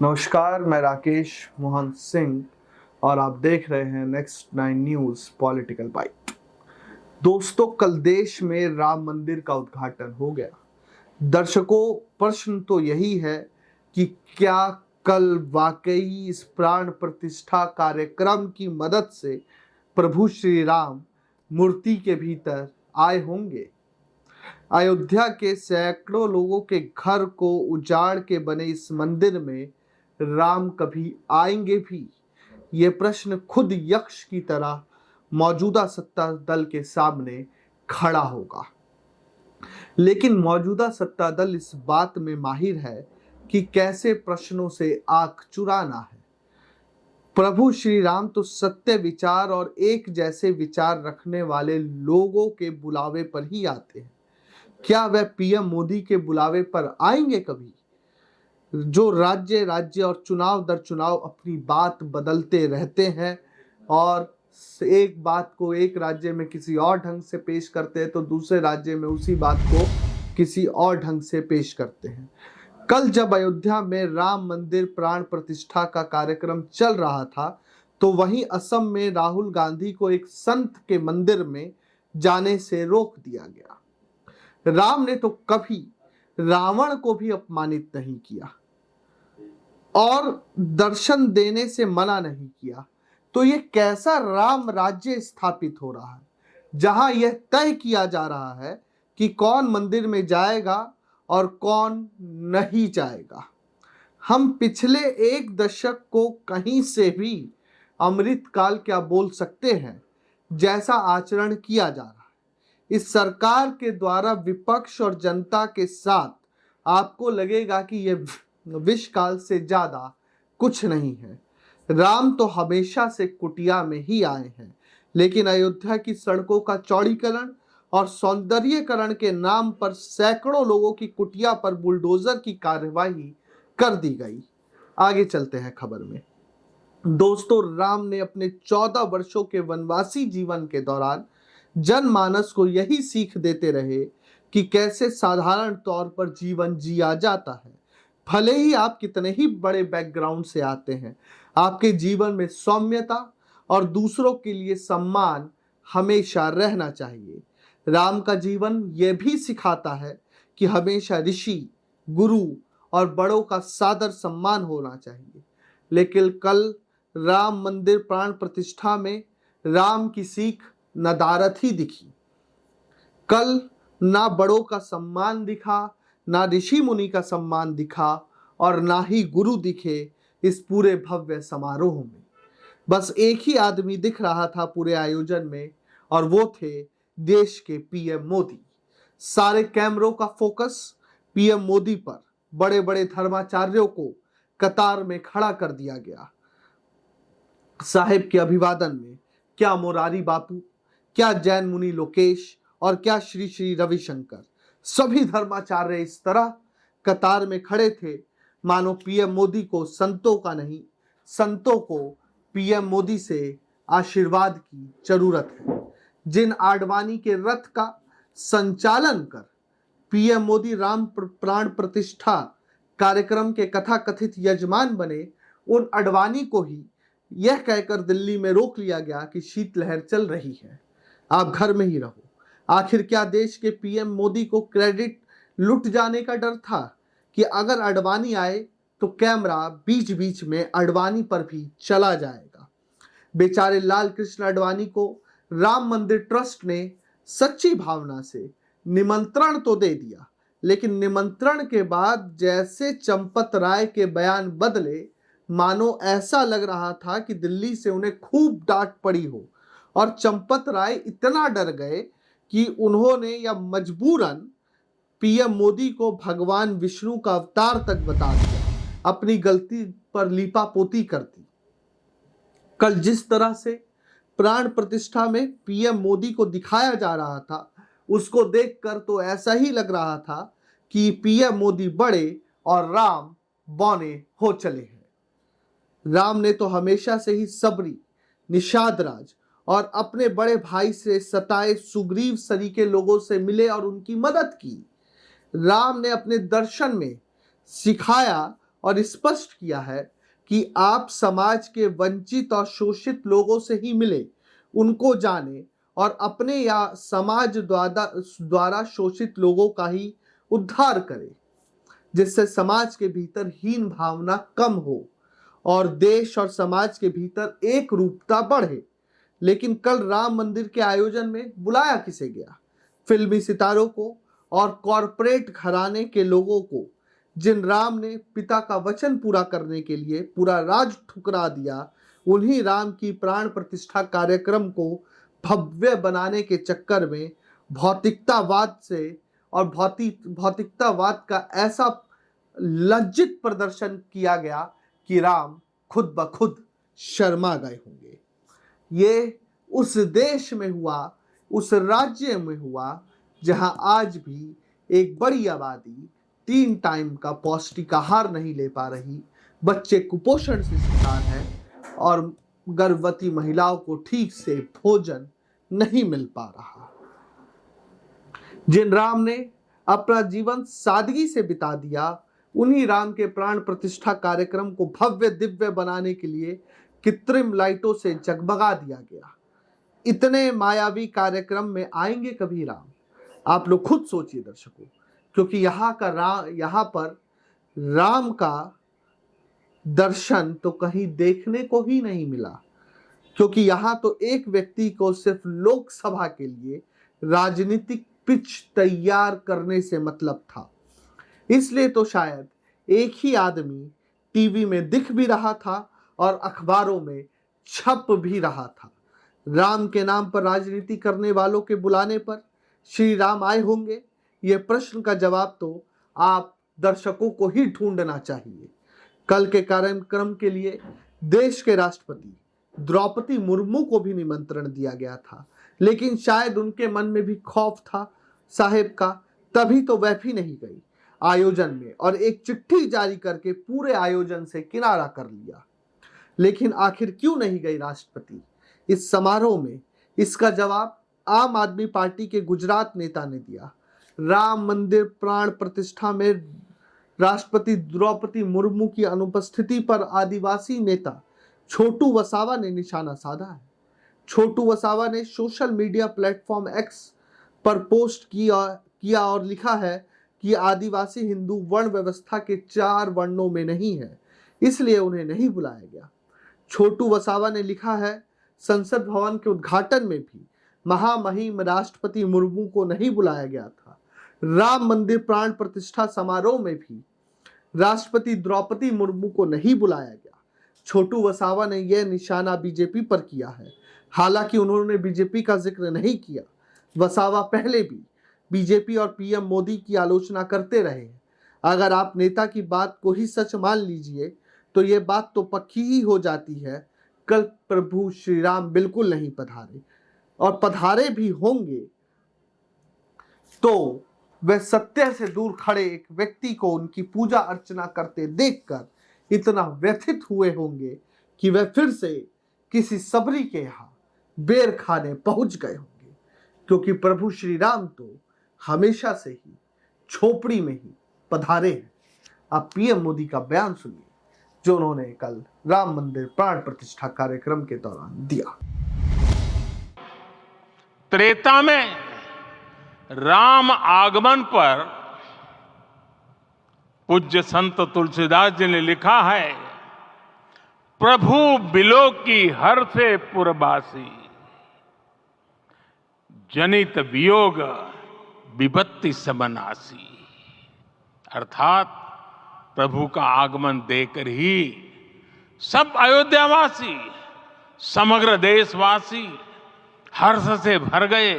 नमस्कार, मैं राकेश मोहन सिंह और आप देख रहे हैं नेक्स्ट 9 न्यूज़ पॉलिटिकल बाइट। दोस्तों, कल देश में राम मंदिर का उद्घाटन हो गया। दर्शकों, प्रश्न तो यही है कि क्या कल वाकई इस प्राण प्रतिष्ठा कार्यक्रम की मदद से प्रभु श्री राम मूर्ति के भीतर आए होंगे? अयोध्या के सैकड़ों लोगों के घर को उजाड़ के बने इस मंदिर में राम कभी आएंगे भी? ये प्रश्न खुद यक्ष की तरह मौजूदा सत्ता दल के सामने खड़ा होगा। लेकिन मौजूदा सत्ता दल इस बात में माहिर है कि कैसे प्रश्नों से आंख चुराना है। प्रभु श्री राम तो सत्य विचार और एक जैसे विचार रखने वाले लोगों के बुलावे पर ही आते हैं। क्या वह पीएम मोदी के बुलावे पर आएंगे कभी, जो राज्य राज्य और चुनाव दर चुनाव अपनी बात बदलते रहते हैं और एक बात को एक राज्य में किसी और ढंग से पेश करते हैं तो दूसरे राज्य में उसी बात को किसी और ढंग से पेश करते हैं? कल जब अयोध्या में राम मंदिर प्राण प्रतिष्ठा का कार्यक्रम चल रहा था तो वहीं असम में राहुल गांधी को एक संत के मंदिर में जाने से रोक दिया गया। राम ने तो कभी रावण को भी अपमानित नहीं किया और दर्शन देने से मना नहीं किया, तो ये कैसा राम राज्य स्थापित हो रहा है जहां यह तय किया जा रहा है कि कौन मंदिर में जाएगा और कौन नहीं जाएगा? हम पिछले एक दशक को कहीं से भी अमृतकाल क्या बोल सकते हैं जैसा आचरण किया जा रहा है। इस सरकार के द्वारा विपक्ष और जनता के साथ आपको लगेगा कि यह विषकाल से ज्यादा कुछ नहीं है। राम तो हमेशा से कुटिया में ही आए हैं, लेकिन अयोध्या की सड़कों का चौड़ीकरण और सौंदर्यीकरण के नाम पर सैकड़ों लोगों की कुटिया पर बुलडोजर की कार्यवाही कर दी गई। आगे चलते हैं खबर में। दोस्तों, राम ने अपने 14 वर्षों के वनवासी जीवन के दौरान जनमानस को यही सीख देते रहे कि कैसे साधारण तौर पर जीवन जिया जाता है। भले ही आप कितने ही बड़े बैकग्राउंड से आते हैं, आपके जीवन में सौम्यता और दूसरों के लिए सम्मान हमेशा रहना चाहिए। राम का जीवन यह भी सिखाता है कि हमेशा ऋषि, गुरु और बड़ों का सादर सम्मान होना चाहिए। लेकिन कल राम मंदिर प्राण प्रतिष्ठा में राम की सीख नदारत ही दिखी। कल ना बड़ों का सम्मान दिखा, ना ऋषि मुनि का सम्मान दिखा और ना ही गुरु दिखे इस पूरे भव्य समारोह में। बस एक ही आदमी दिख रहा था पूरे आयोजन में और वो थे देश के पीएम मोदी। सारे कैमरों का फोकस पीएम मोदी पर। बड़े बड़े धर्माचार्यों को कतार में खड़ा कर दिया गया। साहिब के अभिवादन में क्या मोरारी बापू, क्या जैन मुनि लोकेश और क्या श्री श्री रविशंकर, सभी धर्माचार्य इस तरह कतार में खड़े थे मानो पीएम मोदी को संतों का नहीं, संतों को पीएम मोदी से आशीर्वाद की जरूरत है। जिन आडवाणी के रथ का संचालन कर पीएम मोदी राम प्राण प्रतिष्ठा कार्यक्रम के कथाकथित यजमान बने, उन आडवाणी को ही यह कहकर दिल्ली में रोक लिया गया कि शीतलहर चल रही है, आप घर में ही रहो। आखिर क्या देश के पीएम मोदी को क्रेडिट लुट जाने का डर था कि अगर आडवाणी आए तो कैमरा बीच बीच में आडवाणी पर भी चला जाएगा? बेचारे लाल कृष्ण आडवाणी को राम मंदिर ट्रस्ट ने सच्ची भावना से निमंत्रण तो दे दिया, लेकिन निमंत्रण के बाद जैसे चंपत राय के बयान बदले, मानो ऐसा लग रहा था कि दिल्ली से उन्हें खूब डांट पड़ी हो और चंपत राय इतना डर गए कि उन्होंने या मजबूरन पीएम मोदी को भगवान विष्णु का अवतार तक बता दिया, अपनी गलती पर लीपापोती कर दी। कल जिस तरह से प्राण प्रतिष्ठा में पीएम मोदी को दिखाया जा रहा था, उसको देखकर तो ऐसा ही लग रहा था कि पीएम मोदी बड़े और राम बौने हो चले हैं। राम ने तो हमेशा से ही सबरी, निषाद राज और अपने बड़े भाई से सताए सुग्रीव सरीखे लोगों से मिले और उनकी मदद की। राम ने अपने दर्शन में सिखाया और स्पष्ट किया है कि आप समाज के वंचित और शोषित लोगों से ही मिले, उनको जाने और अपने या समाज द्वारा शोषित लोगों का ही उद्धार करें, जिससे समाज के भीतर हीन भावना कम हो और देश और समाज के भीतर एक रूपता बढ़े। लेकिन कल राम मंदिर के आयोजन में बुलाया किसे गया? फिल्मी सितारों को और कॉरपोरेट घराने के लोगों को, जिन राम ने पिता का वचन पूरा करने के लिए पूरा राज ठुकरा दिया। उन्हीं राम की प्राण प्रतिष्ठा कार्यक्रम को भव्य बनाने के चक्कर में भौतिकतावाद से और भौतिकतावाद का ऐसा लज्जित प्रदर्शन किया गया कि राम खुद ब खुद शर्मा गए होंगे। ये उस देश में हुआ, उस राज्य में हुआ जहां आज भी एक बड़ी आबादी 3 टाइम का पौष्टिक आहार नहीं ले पा रही, बच्चे कुपोषण से शिकार हैं और गर्भवती महिलाओं को ठीक से भोजन नहीं मिल पा रहा। जिन राम ने अपना जीवन सादगी से बिता दिया, उन्हीं राम के प्राण प्रतिष्ठा कार्यक्रम को भव्य दिव्य बनाने के लिए कृत्रिम लाइटों से जगमगा दिया गया। इतने मायावी कार्यक्रम में आएंगे कभी राम? आप लोग खुद सोचिए दर्शकों, क्योंकि यहाँ पर राम का दर्शन तो कहीं देखने को ही नहीं मिला, क्योंकि यहाँ तो एक व्यक्ति को सिर्फ लोकसभा के लिए राजनीतिक पिच तैयार करने से मतलब था। इसलिए तो शायद एक ही आदमी टीवी में दिख भी रहा था और अखबारों में छप भी रहा था। राम के नाम पर राजनीति करने वालों के बुलाने पर श्री राम आए होंगे? यह प्रश्न का जवाब तो आप दर्शकों को ही ढूंढना चाहिए। कल के कार्यक्रम के लिए देश के राष्ट्रपति द्रौपदी मुर्मू को भी निमंत्रण दिया गया था, लेकिन शायद उनके मन में भी खौफ था साहेब का, तभी तो वह भी नहीं गई आयोजन में और एक चिट्ठी जारी करके पूरे आयोजन से किनारा कर लिया। लेकिन आखिर क्यों नहीं गई राष्ट्रपति इस समारोह में? इसका जवाब आम आदमी पार्टी के गुजरात नेता ने दिया। राम मंदिर प्राण प्रतिष्ठा में राष्ट्रपति द्रौपदी मुर्मू की अनुपस्थिति पर आदिवासी नेता छोटू वसावा ने निशाना साधा है। छोटू वसावा ने सोशल मीडिया प्लेटफॉर्म एक्स पर पोस्ट किया और लिखा है कि आदिवासी हिंदू वर्ण व्यवस्था के 4 वर्णों में नहीं है, इसलिए उन्हें नहीं बुलाया गया। छोटू वसावा ने लिखा है, संसद भवन के उद्घाटन में भी महामहिम राष्ट्रपति मुर्मू को नहीं बुलाया गया था। राम मंदिर प्राण प्रतिष्ठा समारोह में भी राष्ट्रपति द्रौपदी मुर्मू को नहीं बुलाया गया। छोटू वसावा ने यह निशाना बीजेपी पर किया है, हालांकि उन्होंने बीजेपी का जिक्र नहीं किया। वसावा पहले भी बीजेपी और पीएम मोदी की आलोचना करते रहे हैं। अगर आप नेता की बात को ही सच मान लीजिए तो यह बात तो पक्की ही हो जाती है, कल प्रभु श्री राम बिल्कुल नहीं पधारे, और पधारे भी होंगे तो वह सत्य से दूर खड़े एक व्यक्ति को उनकी पूजा अर्चना करते देखकर इतना व्यथित हुए होंगे कि वह फिर से किसी सबरी के यहाँ बेर खाने पहुंच गए होंगे, क्योंकि प्रभु श्री राम तो हमेशा से ही झोपड़ी में ही पधारे हैं। आप पीएम मोदी का बयान सुनिए जो उन्होंने कल राम मंदिर प्राण प्रतिष्ठा कार्यक्रम के दौरान दिया। त्रेता में राम आगमन पर पूज्य संत तुलसीदास जी ने लिखा है, प्रभु बिलो की हर से पुरबासी, जनित वियोग विपत्ति समनासी। अर्थात प्रभु का आगमन देकर ही सब अयोध्यावासी, समग्र देशवासी हर्ष से भर गए।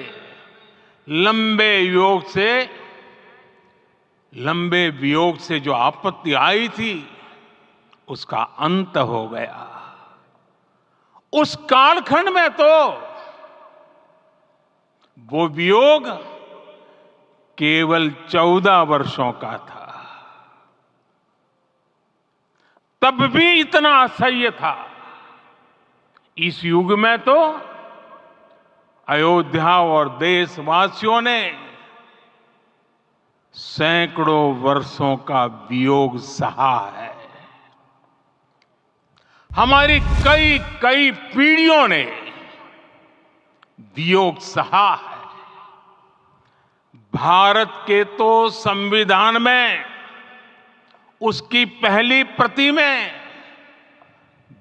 लंबे वियोग से जो आपत्ति आई थी उसका अंत हो गया। उस कालखंड में तो वो वियोग केवल 14 वर्षों का था, तब भी इतना असह्य था। इस युग में तो अयोध्या और देशवासियों ने सैकड़ों वर्षों का वियोग सहा है। हमारी कई कई पीढ़ियों ने वियोग सहा है। भारत के तो संविधान में उसकी पहली प्रति में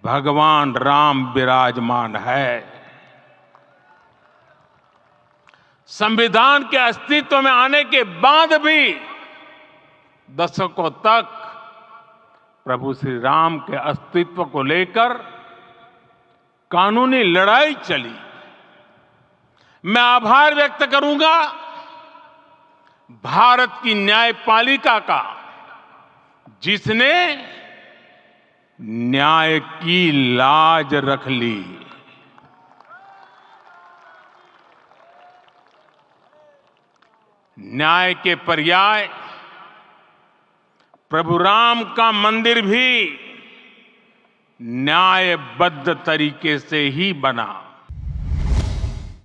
भगवान राम विराजमान है। संविधान के अस्तित्व में आने के बाद भी दशकों तक प्रभु श्री राम के अस्तित्व को लेकर कानूनी लड़ाई चली। मैं आभार व्यक्त करूंगा भारत की न्यायपालिका का, जिसने न्याय की लाज रख ली। न्याय के पर्याय प्रभु राम का मंदिर भी न्यायबद्ध तरीके से ही बना।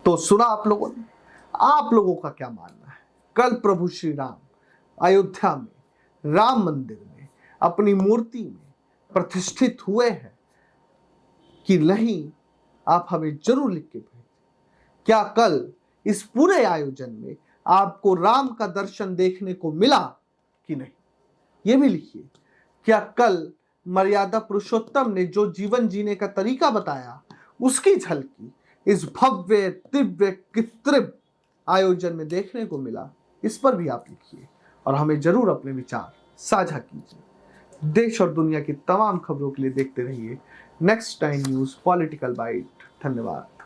तो सुना आप लोगों ने, आप लोगों का क्या मानना है? कल प्रभु श्री राम अयोध्या में राम मंदिर में अपनी मूर्ति में प्रतिष्ठित हुए हैं कि नहीं? आप हमें जरूर लिख के भेजें। क्या कल इस पूरे आयोजन में आपको राम का दर्शन देखने को मिला कि नहीं? ये भी लिखिए। क्या कल मर्यादा पुरुषोत्तम ने जो जीवन जीने का तरीका बताया, उसकी झलकी इस भव्य दिव्य कृत्रिम आयोजन में देखने को मिला? इस पर भी आप लिखिए और हमें जरूर अपने विचार साझा कीजिए। देश और दुनिया की तमाम खबरों के लिए देखते रहिए नेक्स्ट 9 न्यूज़ पॉलिटिकल बाइट। धन्यवाद।